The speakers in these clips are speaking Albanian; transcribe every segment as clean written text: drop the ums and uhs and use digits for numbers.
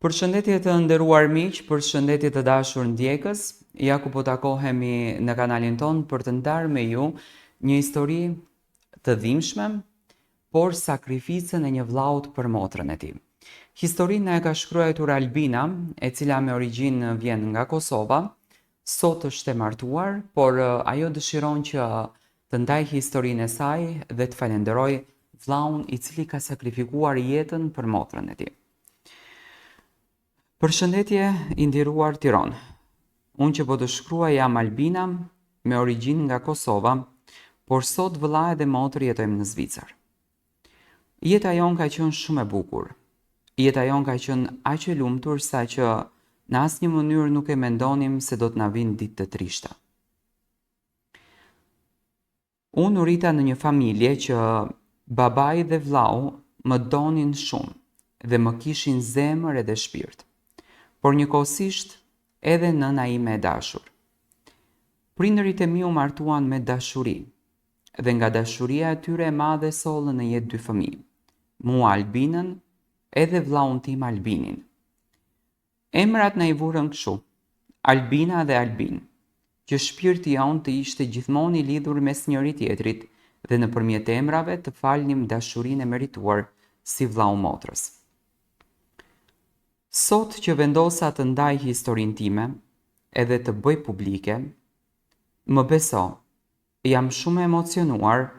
Përshëndetje të nderuar miq, përshëndetje të dashur ndjekës. Ja ku po takohemi në kanalin ton për të ndarë me ju një histori të dhimbshme, por sakrificën e një vllaut për motrën e tij. Historinë e ka shkruar Albina, e cila me origjinë vjen nga Kosova. Sot është e martuar, por ajo dëshiron që të ndajë historinë e saj dhe të falenderojë vllaun i cili ka sakrifikuar jetën për motrën e tij. Përshëndetje i nderuar Tiranë. Unë që po të shkruaj jam Albina, me origjinë nga Kosova, por sot vëlla edhe motër jetojmë në Zvicër. Jeta jon ka qenë shumë e bukur. Jeta jon ka qenë aq e lumtur sa që në asnjë mënyrë nuk e mendonim se do të na vinë ditë të trishta. Unë u rrita në një familje që babai dhe vllau më donin shumë dhe më kishin zemër edhe shpirt, por njëkohësisht edhe nëna ime e dashur. Prindërit e mi u martuan me dashuri dhe nga dashuria e tyre e madhe sollën në jetë dy fëmijë, mua Albinën edhe vllaun tim Albinin. Emrat na i vurën kështu, Albina dhe Albin, që shpirti jon të ishte gjithmonë i lidhur mes njëri tjetrit dhe nëpërmjet emrave të falnim dashurinë e merituar si vllau motrës. Sot që vendosa të ndaj historinë time edhe të bëj publike, më beso, jam shumë emocionuar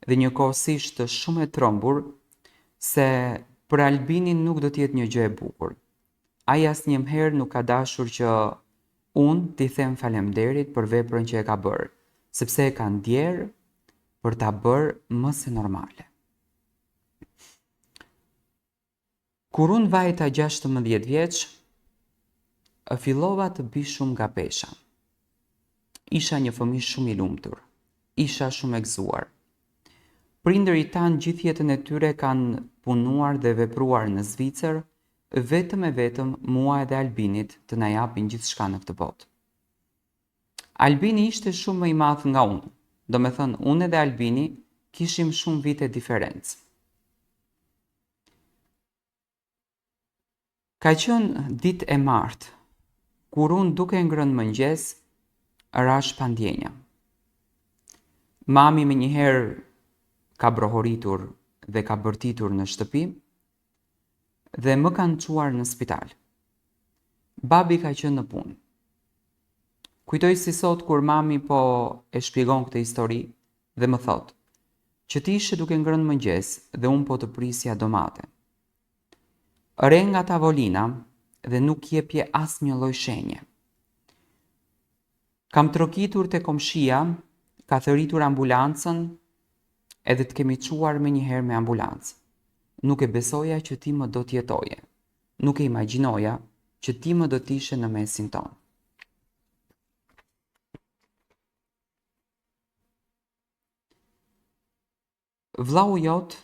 dhe njëkohësisht shumë e trembur se për Albinin nuk do t'jetë një gjë e bukur. Ai asnjëherë nuk ka dashur që unë t'i them faleminderit për veprën që e ka bërë, sepse e ka ndjerë për ta bërë më se normale. Kur unë vajta 16 vjeç, fillova të bishum nga pesha. Isha një fëmijë shumë i lumtur, isha shumë e gëzuar. Prindërit tanë gjithë jetën e tyre kanë punuar dhe vepruar në Zvicër, vetëm e vetëm mua edhe Albinit të na japin gjithçka në këtë botë. Albini ishte shumë më i madh nga unë, do me thënë unë edhe Albini kishim shumë vite diferencë. Ka qenë ditë e martë, kur unë duke ngrënë mëngjes, rash pandjenja. Mami me njëherë ka brohoritur dhe ka bërtitur në shtëpi dhe më kanë çuar në spital. Babi ka qenë në punë. Kujtoj si sot kur mami po e shpjegon këtë histori dhe më thot që ti ishe duke ngrënë mëngjes dhe unë po të prisja domate. Re nga tavolina dhe nuk jepje asnjë lloj shenje. Kam trokitur te komshia, ka thëritur ambulancën edhe të kemi çuar me njëherë me ambulancë. Nuk e besoja që ti më do t'jetoje. Nuk e imagjinoja që ti më do t'ishe në mesin tonë. Vllau jot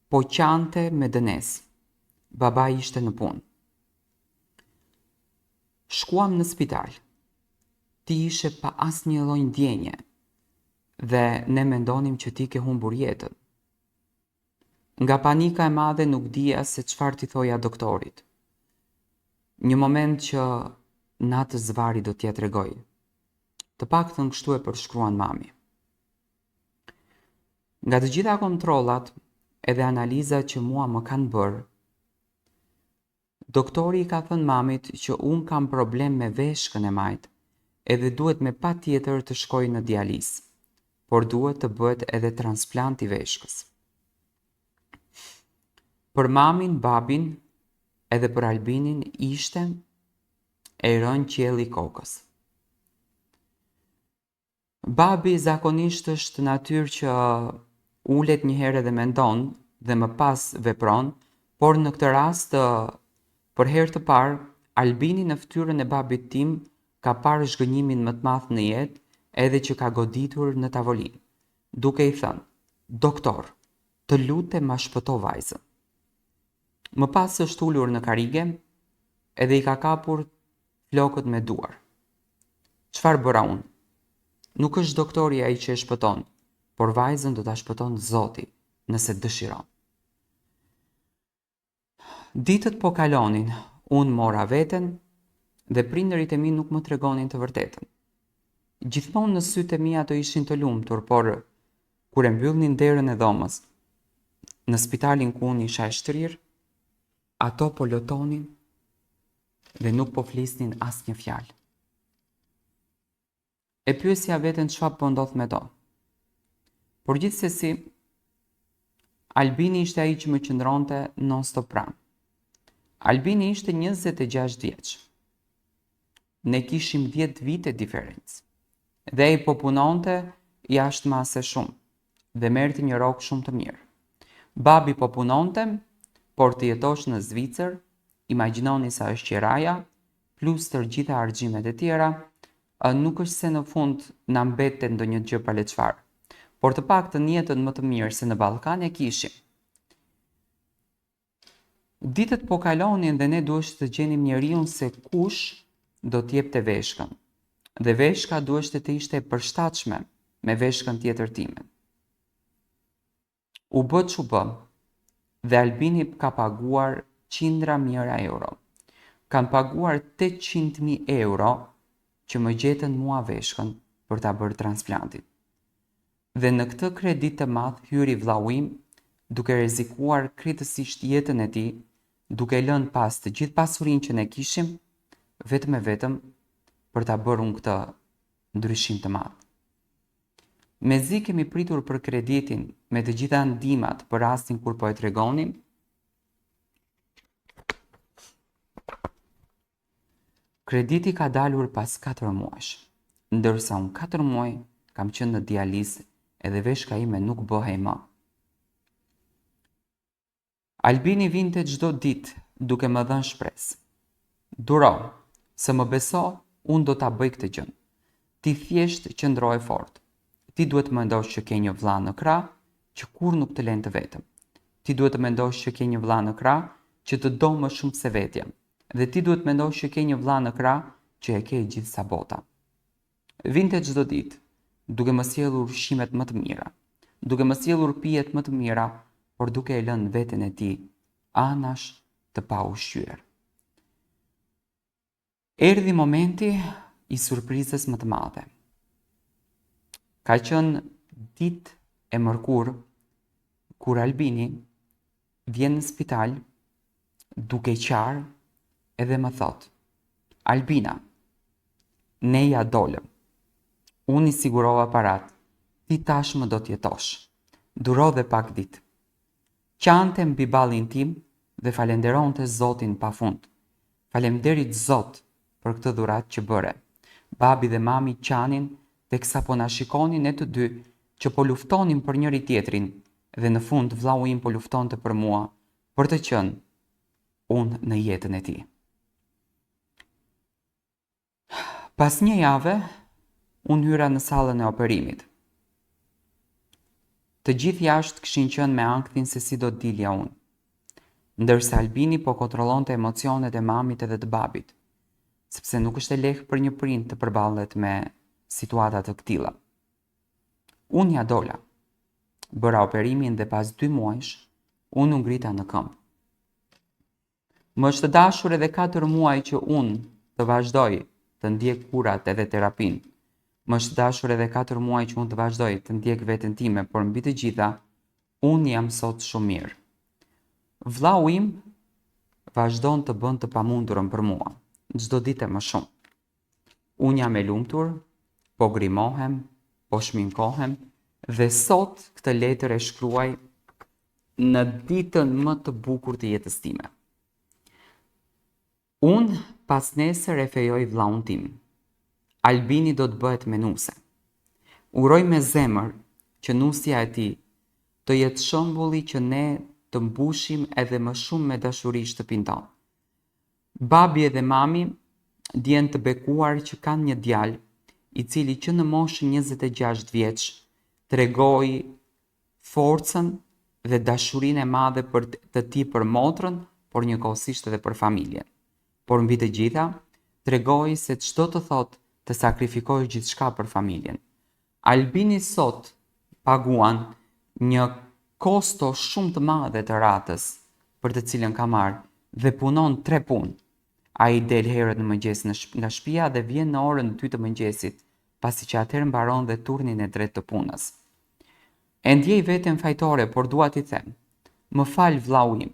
po qante me dënes. Baba ishte në punë. Shkuam në spital. Ti ishe pa asnjë lloj ndjenje dhe ne mendonim që ti ke humbur jetën. Nga panika e madhe nuk dija se çfarë t'i thoja doktorit. Një moment që natë zvari do t'ja tregoj. Të paktën kështu e përshkruan mami. Nga të gjitha kontrollat edhe analizat që mua më kanë bërë, doktori ka thënë mamit që unë kam problem me veshkën e majt edhe duhet me patjetër të shkoj në dializë, por duhet të bëhet edhe transplant i veshkës. Për mamin, babin edhe për Albinin ishte e rënë qielli kokës. Babi zakonisht është natyrë që ulet një herë dhe mendon dhe më pas vepron, por në këtë rast, për herë të parë, Albini në fytyrën e babit tim ka parë zhgënjimin më të madh në jetë edhe që ka goditur në tavolinë, duke i thënë, doktor, të lutem ma shpëto vajzën. Më pas është ulur në karige edhe i ka kapur flokët me duar. Çfarë bëra unë? Nuk është doktori ai që e shpëton, por vajzën do ta shpëton Zoti nëse dëshiron. Ditët po kalonin, unë mora veten dhe prindërit e mi nuk më tregonin të vërtetën. Gjithmonë në sytë e mi ato ishin të lumtur, por kur e mbyllnin derën e dhomës, në spitalin ku unë isha e shtrirë, ato po lotonin dhe nuk po flisnin asnjë fjalë. E pyesja veten çfarë po ndodh me to. Por gjithsesi, Albini ishte ai që më qëndronte non stop pranë. Albini ishte 26 vjeç. Ne kishim 10 vite diferencë. Dhe ai po punonte jashtë mase shumë dhe merrte një rrogë shumë të mirë. Babi po punonte, por të jetosh në Zvicër, imagjinoni sa është qiraja, plus të gjitha argjimet e tjera, nuk është se në fund na mbette ndonjë gjë pa le çfarë. Por të paktën jetën më të mirë se në Ballkan e kishim. Ditët po kalonin dhe ne duheshte të gjenim njeriun se kush do t'jepte veshkën. Dhe veshka duheshte të ishte e përshtatshme me veshkën tjetër time. U bë ç'u bë, dhe Albini ka paguar qindra mijëra euro. Kanë paguar 800.000 euro që më gjetën mua veshkën për ta bërë transplantin. Dhe në këtë kredit të madh hyri vllau im, duke rrezikuar krejtësisht jetën e tij, duke lënë pas të gjithë pasurinë që ne kishim, vetëm e vetëm për ta bërë unë këtë ndryshim të madh. Mezi kemi pritur për kreditin me të gjitha ndihmat për rastin kur po e tregonim, krediti ka dalur pas 4 muajsh, ndërsa unë 4 muaj kam qenë në dializë edhe veshka ime nuk bëhej më. Albini vinte çdo ditë duke më dhënë shpresë. Duro, se më beso, unë do ta bëj këtë gjë. Ti thjesht qëndroje fort. Ti duhet të mendosh që ke një vëlla në krah që kur nuk të lën të vetëm. Ti duhet të mendosh që ke një vëlla në krah që të do më shumë se vetja. Dhe ti duhet të mendosh që ke një vëlla në krah që e ke gjithë sa bota. Vinte çdo ditë, duke më sjellur ushqimet më të mira, duke më sjellur pijet më të mira, por duke e lënë veten e tij anash të pa ushqyer. Erdhi momenti i surprizës më të madhe. Ka qenë ditë e mërkurë kur Albini vjen në spital duke qarë edhe më thot: Albina, ne ja dolëm. Unë i sigurova parat, ti tashmë do t'jetosh. Duro dhe pak ditë. Qante mbi ballin tim dhe falenderonte Zotin pafund. Faleminderit Zot për këtë dhuratë që bëre. Babi dhe mami qanin teksa po na shikonin ne të dy që po luftonim për njëri tjetrin dhe në fund vllau im po luftonte për mua për të qenë unë në jetën e tij. Pas një jave, unë hyra në sallën e operimit. Të gjithë jashtë kishin qenë me ankthin se si do dilja unë, ndërsa Albini po kontrollonte emocionet e mamit edhe të babit, sepse nuk është e lehtë për një prind të përballet me situata të këtilla. Unë ja dola. Bëra operimin dhe pas 2 muajsh, unë u ngrita në këmbë. Më është dashur edhe 4 muaj që unë të vazhdoj të ndjek kurat edhe terapin. Më është dashur edhe 4 muaj që unë të vazhdoj të ndjek veten time, por mbi të gjitha, unë jam sot shumë mirë. Vllau im vazhdon të bën të pamundurën për mua, çdo ditë më shumë. Unë jam e lumtur, po grimohem, po shminkohem, dhe sot këtë letër e shkruaj në ditën më të bukur të jetës time. Unë pas nesër e fejoj vllaun tim. Albini do të bëhet menuese. Uroj me zemër që nusja e tij të jetë shembulli që ne të mbushim edhe më shumë me dashuri shtëpinë tonë. Babi edhe mami janë të bekuar që kanë një djalë i cili që në moshën 26 vjeç tregoi forcën dhe dashurinë e madhe për të tij për motrën, por njëkohësisht edhe për familjen. Por mbi të gjitha, tregoi se çdo të thotë të sakrifikosh gjithçka për familjen. Albini sot paguan një kosto shumë të madhe të ratës për të cilën ka marrë dhe punon 3 punë. Ai del herët në mëngjes nga shtëpia dhe vjen në orën 2 të mëngjesit, pasi që atëherë mbaron dhe turnin e tretë të punës. E ndjej veten fajtore, por dua t'i them: "Më fal vllau im,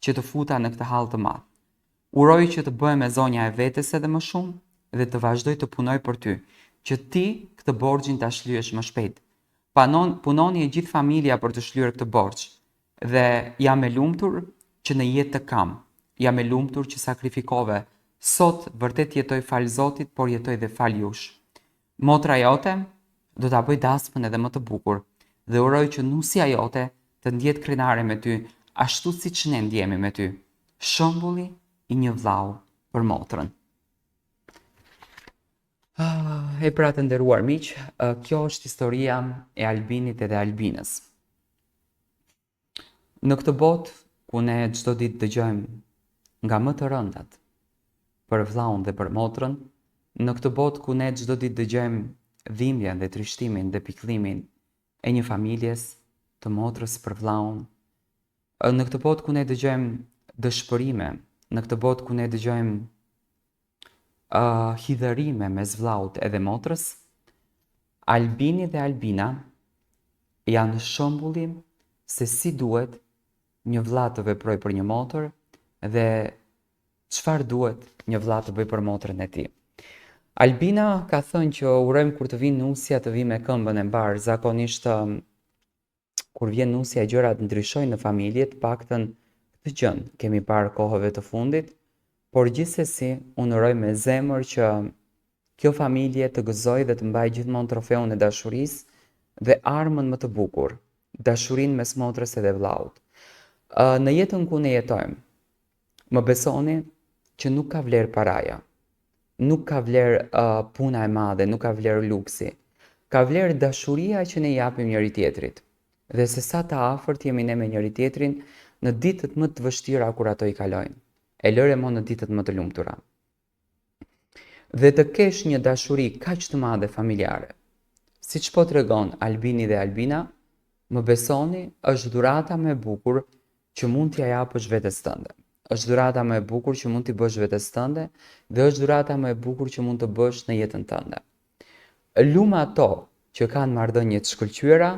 që të futa në këtë hall të madh. Uroj që të bëhem e zonja e vetes edhe më shumë dhe të vazhdoj të punoj për ty, që ti këtë borxhin ta shlyesh më shpejt. Punoni e gjithë familja për të shlyer këtë borxh dhe jam e lumtur që në jetë të kam. Jam e lumtur që sakrifikove. Sot vërtet jetoj fal Zotit, por jetoj dhe fal jush. Motra jote do ta bëj dasmën edhe më të bukur dhe uroj që nusja jote të ndjet krenare me ty, ashtu siç ne ndjemi me ty." Shembulli i një vllau për motrën. E pra të nderuar miq, kjo është historia e Albinit edhe Albinës. Në këtë botë ku ne çdo ditë dëgjojmë nga më të rëndat për vllaun dhe për motrën, në këtë botë ku ne çdo ditë dëgjojmë dhimbjen dhe trishtimin dhe pikëllimin e një familjes, të motrës për vllaun, në këtë botë ku ne dëgjojmë dëshpërime, në këtë botë ku ne dëgjojmë hidhërime mes vllaut edhe motrës, Albini dhe Albina janë shembulli se si duhet një vlla të veprojë për një motër dhe çfarë duhet një vlla të bëjë për motrën e tij. Albina ka thënë që urojmë kur të vinë nusja të vi me këmbën e mbar. Zakonisht kur vjen nusja gjërat ndryshojnë në familje, të paktën këtë gjën kemi parë kohëve të fundit, por gjithsesi unë uroj me zemër që kjo familje të gëzojë dhe të mbajë gjithmonë trofeun e dashurisë dhe armën më të bukur, dashurinë mes motrës edhe vllaut. Në jetën ku ne jetojmë, më besoni që nuk ka vlerë paraja, nuk ka vlerë puna e madhe, nuk ka vlerë luksi, ka vlerë dashuria që ne japim njëri tjetrit. Dhe se sa të afërt jemi ne me njëri tjetrin në ditët më të vështira kur ato i kalojnë, e lëre mo në ditët më të lumtura. Dhe të kesh një dashuri kaq të madhe familjare, siç po tregon Albini dhe Albina, më besoni, është dhurata më e bukur që mund t'ja japësh vetes tënde. Është dhurata më e bukur që mund t'i bësh vetes tënde dhe është dhurata më e bukur që mund të bësh në jetën tënde. Lumë ato që kanë marrëdhënie të shkëlqyera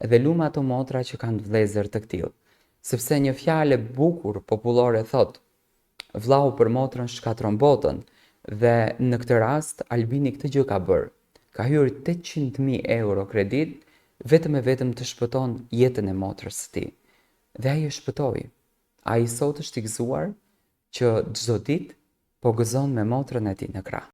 dhe lumë ato motra që kanë vëllezër të tillë, sepse një fjalë e bukur popullore thot: "Vllau për motrën shkatron botën", dhe në këtë rast Albini këtë gjë ka bërë. Ka hyrë 800.000 euro kredit vetëm të shpëton jetën e motrës së tij. Dhe ai e shpëtoi. Ai sot është i gëzuar që çdo ditë po gëzon me motrën e tij në krah.